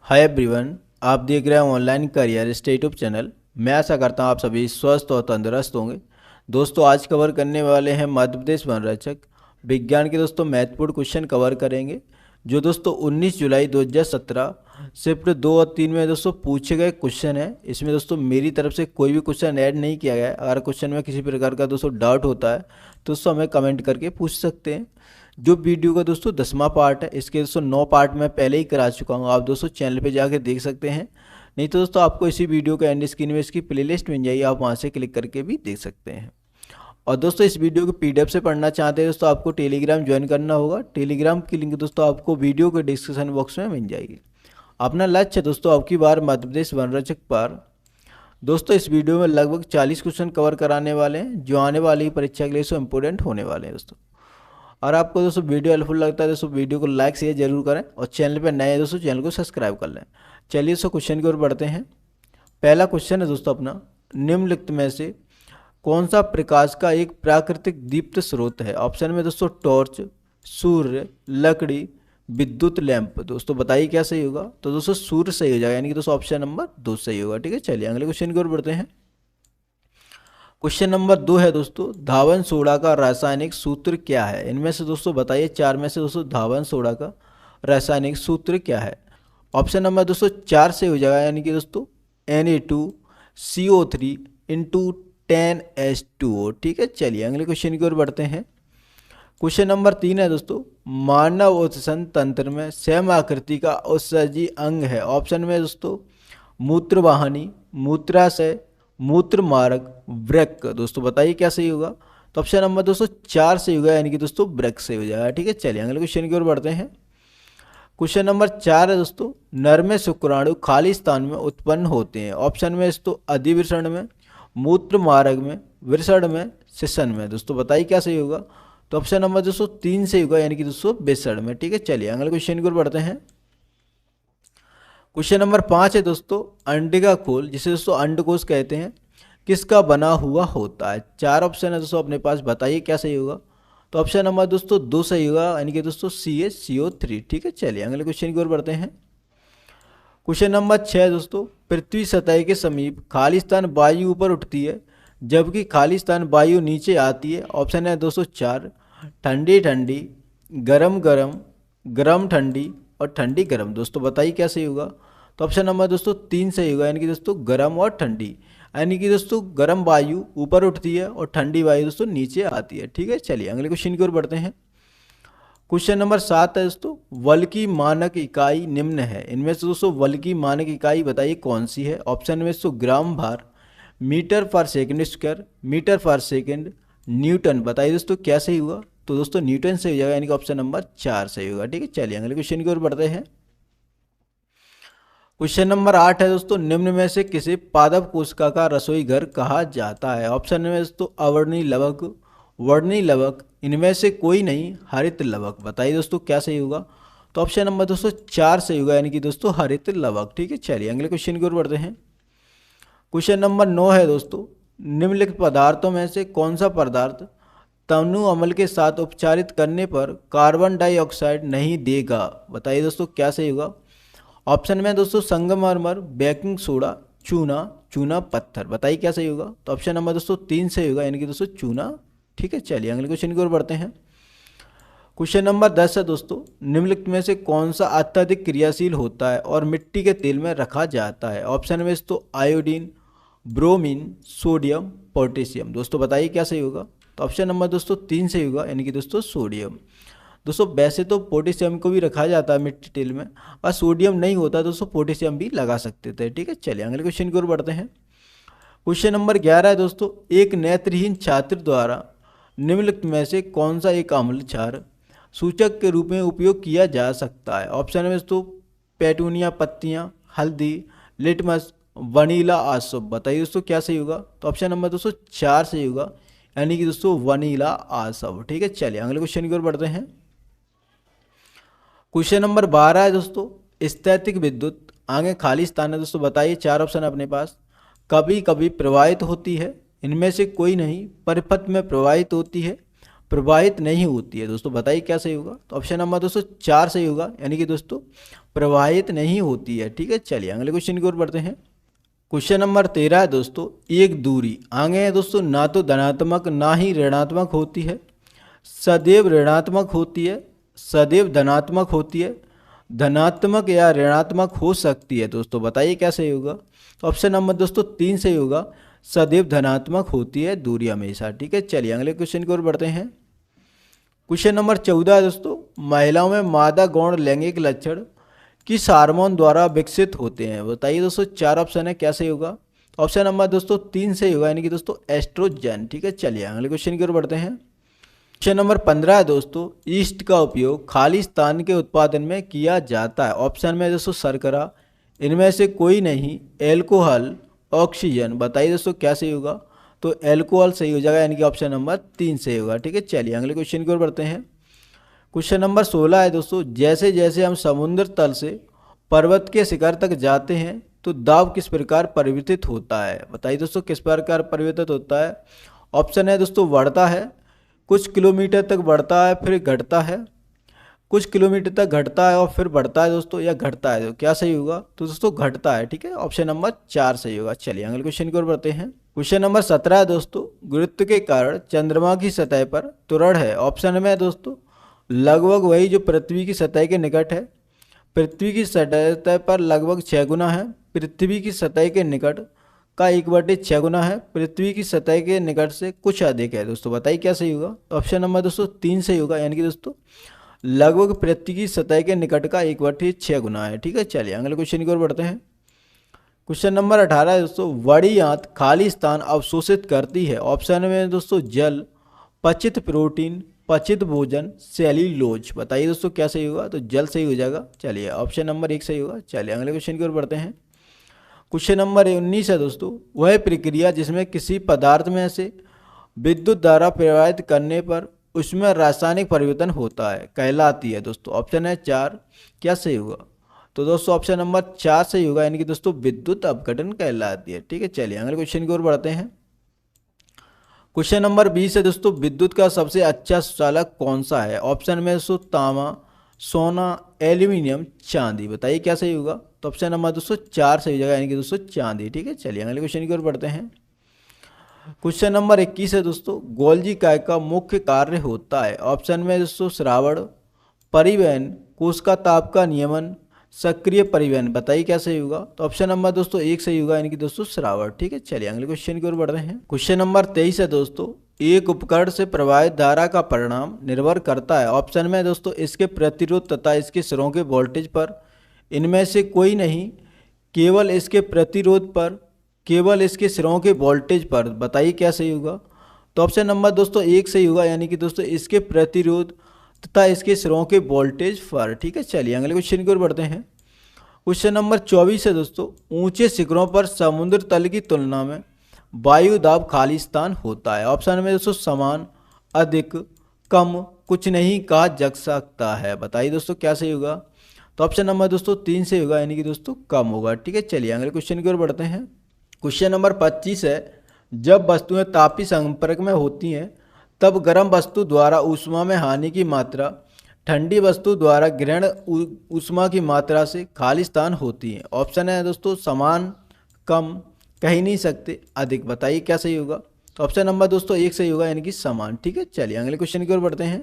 Hi everyone, आप देख रहे हैं online career state YouTube channel. मैं आशा करता हूं आप सभी स्वस्थ और तंदुरुस्त होंगे। दोस्तों, आज कवर करने वाले हैं मध्य प्रदेश वनरक्षक विज्ञान के महत्वपूर्ण क्वेश्चन कवर करेंगे, जो 19 जुलाई 2017 शिफ्ट 2 और 3 में पूछे गए क्वेश्चन है। इसमें मेरी तरफ से कोई भी क्वेश्चन ऐड नहीं किया गया है। अगर क्वेश्चन में किसी प्रकार का डाउट होता है तो हमें कमेंट करके पूछ सकते हैं। जो वीडियो का 10वां पार्ट है, इसके 9 पार्ट मैं पहले ही करा चुका हूँ। आप चैनल पे जाके देख सकते हैं। नहीं तो आपको इसी वीडियो के एंड स्क्रीन में इसकी प्लेलिस्ट मिल जाएगी, आप वहाँ से क्लिक करके भी देख सकते हैं। और इस वीडियो को पीडीएफ से पढ़ना चाहते हैं आपको टेलीग्राम ज्वाइन करना होगा। टेलीग्राम की लिंक आपको वीडियो के डिस्क्रिप्शन बॉक्स में मिल जाएगी। अपना लक्ष्य है आपकी बार मध्य प्रदेश वनरक्षक पर इस वीडियो में लगभग 40 क्वेश्चन कवर कराने वाले हैं, जो आने वाली परीक्षा के लिए इम्पोर्टेंट होने वाले हैं। और आपको वीडियो हेल्पफुल लगता है वीडियो को लाइक शेयर जरूर करें, और चैनल पर नए हैं चैनल को सब्सक्राइब कर लें। चलिए क्वेश्चन की ओर बढ़ते हैं। पहला क्वेश्चन है अपना, निम्नलिखित में से कौन सा प्रकाश का एक प्राकृतिक दीप्त स्रोत है? ऑप्शन में टॉर्च, सूर्य, लकड़ी, विद्युत लैंप। बताइए क्या सही होगा? तो सूर्य सही हो जाएगा, यानी कि ऑप्शन नंबर 2 सही होगा। ठीक है, चलिए अगले क्वेश्चन की ओर बढ़ते हैं। क्वेश्चन नंबर 2 है धावन सोडा का रासायनिक सूत्र क्या है? इनमें से बताइए, 4 में से धावन सोडा का रासायनिक सूत्र क्या है? ऑप्शन नंबर 4 से हो जाएगा, यानी कि Na2CO3 इंटू 10H2O। ठीक है, चलिए अगले क्वेश्चन की ओर बढ़ते हैं। क्वेश्चन नंबर 3 है मानव उत्सर्जन तंत्र में सम आकृति का उत्सर्जी अंग है। ऑप्शन में मूत्रवाहिनी, मूत्राशय, मूत्र मार्ग, वृक्क। बताइए क्या सही होगा? तो ऑप्शन नंबर 4 सही होगा, यानी कि वृक्क से हो जाएगा। ठीक है, चलिए अगले क्वेश्चन की ओर बढ़ते हैं। क्वेश्चन नंबर 4 है नर में शुक्राणु खाली स्थान में उत्पन्न होते हैं। ऑप्शन में अधिवृषण में, मूत्र मार्ग में, वृषण में, शिशन में। बताइए क्या सही होगा? तो ऑप्शन नंबर 3 सही होगा, यानी कि वृषण में। ठीक है, चलिए अगले क्वेश्चन की ओर बढ़ते हैं। क्वेश्चन नंबर 5 है अंडे का खोल, जिसे अंडकोश कहते हैं, किसका बना हुआ होता है? 4 ऑप्शन है अपने पास, बताइए क्या सही होगा? तो ऑप्शन नंबर 2 सही होगा, यानी कि CaCO3। ठीक है, चलिए अगले क्वेश्चन की ओर बढ़ते हैं। क्वेश्चन नंबर 6 पृथ्वी सतह के समीप खाली स्थान वायु ऊपर उठती है, जबकि खाली स्थान वायु नीचे आती है। ऑप्शन है 4 ठंडी ठंडी, गरम गरम, गरम ठंडी और ठंडी गरम। बताइए क्या सही होगा? तो ऑप्शन नंबर 3 सही होगा, यानी कि गरम और ठंडी, यानी कि गरम वायु ऊपर उठती है और ठंडी वायु नीचे आती है। ठीक है, चलिए अगले क्वेश्चन की ओर बढ़ते हैं। क्वेश्चन नंबर 7 है बल की मानक इकाई निम्न है। इनमें से बल की मानक इकाई बताइए कौन सी है? ऑप्शन में ग्राम भार, मीटर पर सेकेंड स्क्वायर, मीटर पर सेकेंड, न्यूटन। बताइए क्या सही हुआ? तो न्यूटन से हो जाएगा, यानी कि ऑप्शन नंबर 4 सही होगा। ठीक है, चलिए अगले क्वेश्चन की ओर बढ़ते हैं। क्वेश्चन नंबर 8 है निम्न में से किसे पादप कोशिका का रसोई घर कहा जाता है? ऑप्शन में अवर्णीय लवक, वर्णीय लवक, इनमें से कोई नहीं, हरित लवक। बताइए क्या सही होगा? तो ऑप्शन नंबर 4 सही होगा, यानी कि हरित लवक। ठीक है, चलिए अगले क्वेश्चन की ओर बढ़ते हैं। क्वेश्चन नंबर 9 है निम्नलिखित पदार्थों में से कौन सा पदार्थ तनु अम्ल के साथ उपचारित करने पर कार्बन डाइऑक्साइड नहीं देगा? बताइए क्या सही होगा? ऑप्शन में संगमरमर, बेकिंग सोडा, चूना, चूना पत्थर। बताइए क्या सही होगा? तो ऑप्शन नंबर 3 सही होगा, यानी कि चूना। ठीक है, चलिए अगले क्वेश्चन की ओर बढ़ते हैं। क्वेश्चन नंबर 10 है निम्नलिखित में से कौन सा अत्यधिक क्रियाशील होता है और मिट्टी के तेल में रखा जाता है? ऑप्शन में आयोडीन, ब्रोमीन, सोडियम, पोटेशियम। बताइए क्या सही होगा? तो ऑप्शन नंबर 3 सही होगा, यानी कि सोडियम। वैसे तो पोटेशियम को भी रखा जाता है मिट्टी तेल में, और सोडियम नहीं होता पोटेशियम भी लगा सकते थे। ठीक है, चलिए अगले क्वेश्चन की ओर बढ़ते हैं। क्वेश्चन नंबर 11 है एक नेत्रहीन छात्र द्वारा निम्नलिखित में से कौन सा एक अम्ल क्षार सूचक के रूप में उपयोग किया जा सकता है? ऑप्शन में पेटूनिया पत्तियां, हल्दी, लिटमस, वनीला आसुब। बताइए क्या सही होगा? तो ऑप्शन नंबर 4 सही होगा, यानी कि वनीला आसब। ठीक है, चलिए अगले क्वेश्चन की ओर बढ़ते हैं। क्वेश्चन नंबर 12 है स्थैतिक विद्युत, आगे खाली स्थान है बताइए, 4 ऑप्शन है अपने पास। कभी कभी प्रवाहित होती है, इनमें से कोई नहीं, परिपथ में प्रवाहित होती है, प्रवाहित नहीं होती है। दोस्तों बताइए क्या सही होगा। तो ऑप्शन नंबर दोस्तों 4 सही होगा, यानी कि दोस्तों प्रवाहित नहीं होती है। ठीक है, चलिए अगले क्वेश्चन की ओर बढ़ते हैं। क्वेश्चन नंबर 13 है दोस्तों, एक दूरी आगे है दोस्तों ना तो धनात्मक ना ही ऋणात्मक होती है, सदैव ऋणात्मक होती है, सदैव धनात्मक होती है, धनात्मक या ऋणात्मक हो सकती है। दोस्तों बताइए क्या सही होगा। तो ऑप्शन नंबर दोस्तों 3 सही होगा, सदैव धनात्मक होती है दूरी हमेशा। ठीक है, चलिए अगले क्वेश्चन की ओर बढ़ते हैं। क्वेश्चन नंबर 14 है दोस्तों, महिलाओं में मादा गौण लैंगिक लक्षण किस हार्मोन द्वारा विकसित होते हैं। बताइए दोस्तों, 4 ऑप्शन है, क्या सही होगा। ऑप्शन नंबर दोस्तों 3 सही होगा, यानी कि दोस्तों एस्ट्रोजन। ठीक है, चलिए अगले क्वेश्चन की ओर बढ़ते हैं। क्वेश्चन नंबर 15 है दोस्तों, ईस्ट का उपयोग खाली स्थान के उत्पादन में किया जाता है। ऑप्शन में दोस्तों शर्करा, इनमें से कोई नहीं, एल्कोहल, ऑक्सीजन। बताइए दोस्तों क्या सही होगा। तो एल्कोहल सही हो जाएगा, यानी कि ऑप्शन नंबर 3 सही होगा। ठीक है, चलिए अगले क्वेश्चन की ओर बढ़ते हैं। क्वेश्चन नंबर 16 है दोस्तों, जैसे जैसे हम समुद्र तल से पर्वत के शिखर तक जाते हैं तो दाब किस प्रकार परिवर्तित होता है। बताइए दोस्तों किस प्रकार परिवर्तित होता है। ऑप्शन है दोस्तों बढ़ता है, कुछ किलोमीटर तक बढ़ता है फिर घटता है, कुछ किलोमीटर तक घटता है और फिर बढ़ता है दोस्तों, या घटता है। तो क्या सही होगा। तो दोस्तों घटता है। ठीक है, ऑप्शन नंबर 4 सही होगा। चलिए अगले क्वेश्चन की ओर बढ़ते हैं। क्वेश्चन नंबर 17 है दोस्तों, गुरुत्व के कारण चंद्रमा की सतह पर त्वरण है। ऑप्शन में है दोस्तों लगभग वही जो पृथ्वी की सतह के निकट है, पृथ्वी की सतह पर लगभग 6 गुना है, पृथ्वी की सतह के निकट का 1/6 गुना है, पृथ्वी की सतह के निकट से कुछ अधिक है। दोस्तों बताइए क्या सही होगा। तो ऑप्शन नंबर दोस्तों 3 सही होगा, यानी कि दोस्तों लगभग पृथ्वी की सतह के निकट का 1/6 गुना है। ठीक है, चलिए अगले क्वेश्चन की ओर बढ़ते हैं। क्वेश्चन नंबर 18 है दोस्तों, बड़ी आंत खाली स्थान अवशोषित करती है। ऑप्शन में दोस्तों जल, पचित प्रोटीन, पचित भोजन, सेल्यूलोज। बताइए दोस्तों क्या सही होगा। तो जल सही हो जाएगा। चलिए ऑप्शन नंबर 1 सही होगा। चलिए अगले क्वेश्चन की ओर बढ़ते हैं। क्वेश्चन नंबर 19 है दोस्तों, वह प्रक्रिया जिसमें किसी पदार्थ में से विद्युत धारा प्रवाहित करने पर उसमें रासायनिक परिवर्तन होता है कहलाती है। दोस्तों ऑप्शन है 4, क्या सही होगा। तो दोस्तों ऑप्शन नंबर 4 सही होगा, यानी कि दोस्तों विद्युत अपघटन कहलाती है। ठीक है, चलिए अगले क्वेश्चन की ओर बढ़ते हैं। क्वेश्चन नंबर 20 है दोस्तों, विद्युत का सबसे अच्छा चालक कौन सा है। ऑप्शन में दोस्तों तांबा, सोना, एल्यूमिनियम, चांदी। बताइए क्या सही होगा। तो ऑप्शन नंबर दोस्तों 4 सही हो जाएगा, यानी कि दोस्तों चांदी। ठीक है, चलिए अगले क्वेश्चन की ओर बढ़ते हैं। क्वेश्चन नंबर 21 है दोस्तों, गोल्जी काय का मुख्य कार्य होता है। ऑप्शन में दोस्तों श्रावण, परिवहन, कोशिका ताप का नियमन, सक्रिय परिवहन। बताइए क्या सही होगा। तो ऑप्शन नंबर दोस्तों 1 सही होगा, यानी कि दोस्तों श्रावण। ठीक है, चलिए अगले क्वेश्चन की ओर बढ़ रहे हैं। क्वेश्चन नंबर 23 है दोस्तों, एक उपकरण से प्रवाहित धारा का परिणाम निर्भर करता है। ऑप्शन में दोस्तों इसके प्रतिरोध तथा इसके सिरों के वोल्टेज पर, इनमें से कोई नहीं, केवल इसके प्रतिरोध पर, केवल इसके सिरों के वोल्टेज पर। बताइए क्या सही होगा। तो ऑप्शन नंबर दोस्तों 1 सही होगा, यानी कि दोस्तों इसके प्रतिरोध तथा इसके सिरों के वोल्टेज पर। ठीक है, चलिए अगले क्वेश्चन की ओर बढ़ते हैं। क्वेश्चन नंबर 24 है दोस्तों, ऊंचे शिखरों पर समुद्र तल की तुलना में वायु दाब खाली स्थान होता है। ऑप्शन में दोस्तों समान, अधिक, कम, कुछ नहीं कहा जा सकता है। बताइए दोस्तों क्या सही होगा। तो ऑप्शन नंबर दोस्तों 3 सही होगा, यानी कि दोस्तों कम होगा। ठीक है, चलिए अगले क्वेश्चन की ओर बढ़ते हैं। क्वेश्चन नंबर 25 है, जब वस्तुएं तापीय संपर्क में होती हैं तब गर्म वस्तु द्वारा ऊष्मा में हानि की मात्रा ठंडी वस्तु द्वारा ग्रहण ऊष्मा की मात्रा से खाली स्थान होती है। ऑप्शन है दोस्तों समान, कम, कह नहीं सकते, अधिक। बताइए क्या सही होगा। तो ऑप्शन नंबर दोस्तों 1 सही होगा, यानी कि समान। ठीक है, चलिए अगले क्वेश्चन की ओर बढ़ते हैं।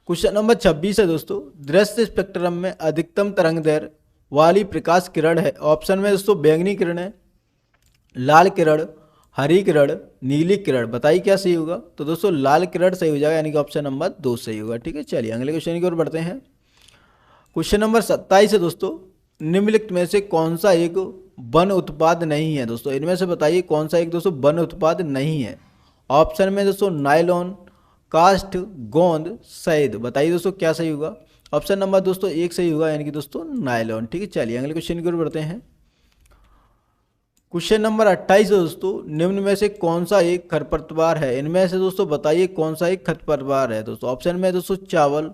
क्वेश्चन नंबर 26 है दोस्तों, दृश्य स्पेक्ट्रम में अधिकतम तरंग दैर्घ्य वाली प्रकाश किरण है। ऑप्शन में दोस्तों बैंगनी किरण है, लाल किरण, हरी किरण, नीली किरण। बताइए क्या सही होगा। तो दोस्तों लाल किरण सही हो जाएगा, यानी कि ऑप्शन नंबर 2 सही होगा। ठीक है, चलिए अगले क्वेश्चन की ओर बढ़ते हैं। क्वेश्चन नंबर 27 है दोस्तों, निम्नलिखित में से कौन सा एक वन उत्पाद नहीं है। दोस्तों इनमें से बताइए कौन सा एक दोस्तों वन उत्पाद नहीं है। ऑप्शन में दोस्तों नायलॉन, कास्ट, गोंद, शहद। बताइए दोस्तों क्या सही होगा। ऑप्शन नंबर दोस्तों 1 सही होगा, यानी कि दोस्तों नायलॉन। ठीक है, चलिए अगले क्वेश्चन की ओर बढ़ते हैं। क्वेश्चन नंबर 28 है दोस्तों, निम्न में से कौन सा एक खरपतवार है। इनमें से दोस्तों बताइए कौन सा एक खरपतवार है। दोस्तों ऑप्शन में दोस्तों चावल,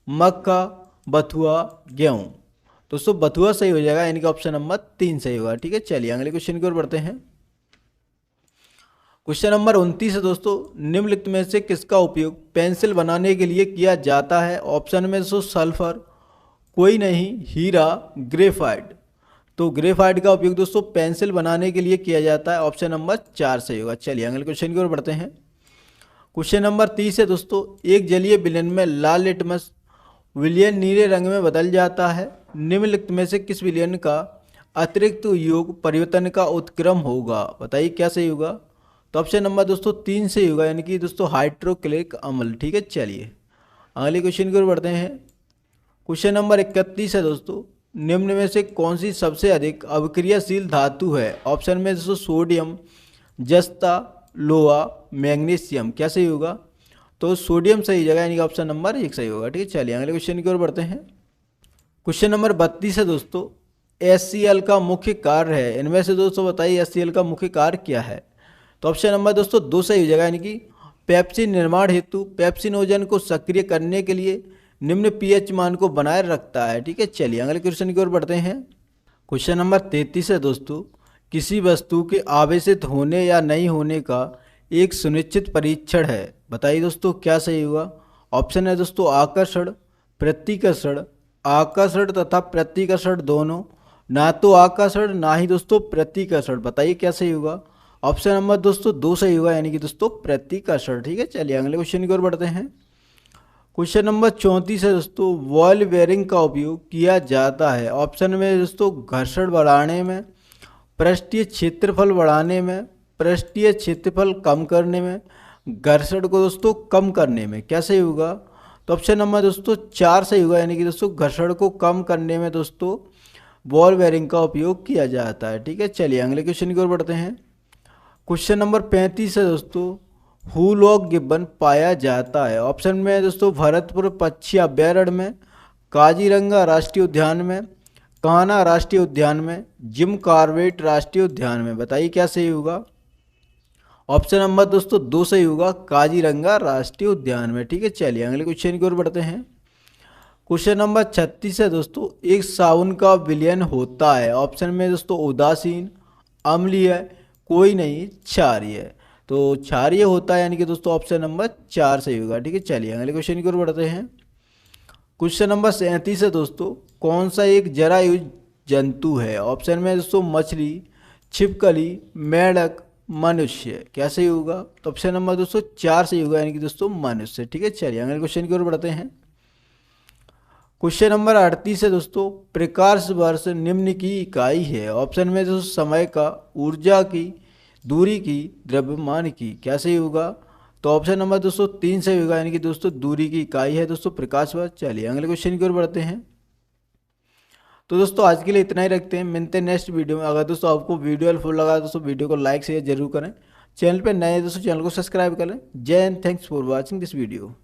मक्का, बथुआ, गेहूं। दोस्तों बथुआ सही हो जाएगा, यानी कि ऑप्शन नंबर 3 सही होगा। ठीक है, चलिए अगले क्वेश्चन की ओर बढ़ते हैं। क्वेश्चन नंबर 29 है दोस्तों, निम्नलिखित में से किसका उपयोग पेंसिल बनाने के लिए किया जाता है? ऑप्शन में दोस्तों सल्फर, कोई नहीं, हीरा, ग्रेफाइट। तो ग्रेफाइट का उपयोग दोस्तों पेंसिल बनाने के लिए किया जाता है। ऑप्शन नंबर 4 सही होगा। चलिए अगले क्वेश्चन की ओर बढ़ते हैं। क्वेश्चन नंबर 30 है दोस्तों, एक जलीय विलयन में लाल लिटमस विलयन नीले रंग में बदल जाता है। निम्नलिखित में से किस विलयन का अतिरिक्त योग परिवर्तन का उत्क्रम होगा? बताइए क्या सही होगा? तो ऑप्शन नंबर दोस्तों 3 सही होगा, यानी कि दोस्तों हाइड्रोक्लोरिक अम्ल। ठीक है, चलिए अगले क्वेश्चन की ओर बढ़ते हैं। क्वेश्चन नंबर 31 है दोस्तों, निम्न में से कौन सी सबसे अधिक अवक्रियाशील धातु है? ऑप्शन में दोस्तों सोडियम, जस्ता, लोहा, मैग्नीशियम। क्या सही होगा? तो सोडियम सही जगह, यानी कि ऑप्शन नंबर 1 सही होगा। ठीक है, चलिए अगले क्वेश्चन की ओर बढ़ते हैं। क्वेश्चन नंबर 32 है दोस्तों, HCl का मुख्य कार्य है, इनमें से दोस्तों बताइए HCl का मुख्य कार्य क्या है? तो ऑप्शन नंबर दोस्तों 2 सही हो जाएगा, यानी कि पेप्सिन निर्माण हेतु पेप्सिनोजन को सक्रिय करने के लिए निम्न पीएच मान को बनाए रखता है। ठीक है, चलिए अगले क्वेश्चन की ओर बढ़ते हैं। क्वेश्चन नंबर 33 है दोस्तों, किसी वस्तु के आवेशित होने या नहीं होने का एक सुनिश्चित परीक्षण है। बताइए दोस्तों क्या सही होगा? ऑप्शन है दोस्तों आकर्षण, प्रतिकर्षण, आकर्षण तथा प्रतिकर्षण दोनों, ना तो आकर्षण ना ही दोस्तों प्रतिकर्षण। बताइए क्या सही होगा? ऑप्शन नंबर दोस्तों 2 सही होगा, यानी कि दोस्तों प्रतिकर्षण। ठीक है, चलिए अगले क्वेश्चन की ओर बढ़ते हैं। क्वेश्चन नंबर 34 है दोस्तों, बॉल बेयरिंग का उपयोग किया जाता है। ऑप्शन में दोस्तों घर्षण बढ़ाने में, पृष्ठीय क्षेत्रफल बढ़ाने में, पृष्ठीय क्षेत्रफल कम करने में, घर्षण को दोस्तों कम करने में। क्या सही होगा? तो ऑप्शन नंबर दोस्तों 4 सही होगा, यानी कि दोस्तों घर्षण को कम करने में दोस्तों बॉल बेयरिंग का उपयोग किया जाता है। ठीक है, चलिए अगले क्वेश्चन की ओर बढ़ते हैं। क्वेश्चन नंबर 35 है दोस्तों, हुलॉक गिब्बन पाया जाता है। ऑप्शन में दोस्तों भरतपुर पक्षी अभ्यारण्य में, काजीरंगा राष्ट्रीय उद्यान में, कान्हा राष्ट्रीय उद्यान में, जिम कॉर्बेट राष्ट्रीय उद्यान में। बताइए क्या सही होगा? ऑप्शन नंबर दोस्तों 2 सही होगा, काजीरंगा राष्ट्रीय उद्यान में। ठीक है, चलिए अगले क्वेश्चन की ओर बढ़ते हैं। क्वेश्चन नंबर 36 है दोस्तों, एक साबुन का विलयन होता है। ऑप्शन में दोस्तों उदासीन, अम्लीय, कोई नहीं, क्षारीय। तो क्षारीय होता है, यानी कि दोस्तों ऑप्शन नंबर 4 सही होगा। ठीक है, चलिए अगले क्वेश्चन की ओर बढ़ते हैं। क्वेश्चन नंबर 37 है दोस्तों, कौन सा एक जरायुज जंतु है? ऑप्शन में दोस्तों मछली, छिपकली, मेंढक, मनुष्य। क्या सही होगा? तो ऑप्शन नंबर दोस्तों 4 सही होगा, यानी कि दोस्तों मनुष्य। ठीक है, चलिए अगले क्वेश्चन की ओर बढ़ते हैं। क्वेश्चन नंबर 38 है दोस्तों, प्रकाश वर्ष निम्न की इकाई है। ऑप्शन में दोस्तों समय का, ऊर्जा की, दूरी की, द्रव्यमान की। क्या सही होगा? तो ऑप्शन नंबर दोस्तों 3 सही होगा, यानी कि दोस्तों दूरी की इकाई है दोस्तों प्रकाश वर्ष। चलिए अगले क्वेश्चन की ओर बढ़ते हैं। तो दोस्तों आज के लिए इतना ही रखते हैं, मिलते हैं नेक्स्ट वीडियो में। अगर दोस्तों आपको वीडियो हेल्पफुल लगा दोस्तों वीडियो को लाइक शेयर जरूर करें। चैनल पर नए दोस्तों चैनल को सब्सक्राइब करें। जय Hind, thanks for watching this video.